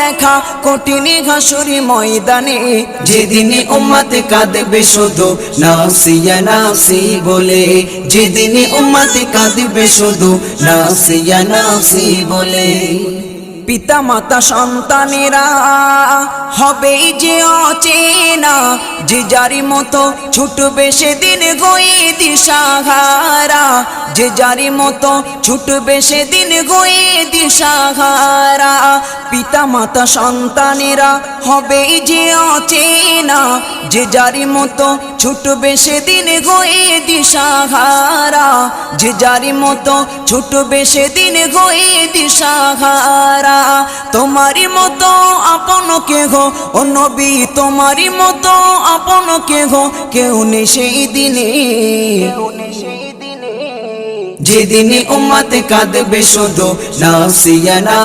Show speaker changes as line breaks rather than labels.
দেখা কঠিন হাসুরি ময়দানে, যেদিন উম্মত কাঁদবে শুধু নাফসিয়া নাফসি বলে, যেদিন উম্মত কাঁদবে শুধু নাফসিয়া নাফসি বলে। পিতা মাতা সন্তানেরা হবে যে অচেনা, যে যারি মতো ছুটবে সেদিন গয়ে দিশাহারা, যে যারি মতো ছুটবে সেদিন গয়ে দিশাহারা। পিতা মাতা সন্তানেরা হবে যে অচেনা, যে যারি মতো ছুটবে সেদিন গয়ে দিশাহারা, যে যারি মতো ছুটবে সেদিন গয়ে দিশাহারা। তোমারি মতো আপন কে গো ও নবী, তোমারি মতো আপন কে গো কেউ নেই সেই দিনে, যেদিন উম্মত কাঁদবে শুধু নাফসিয়া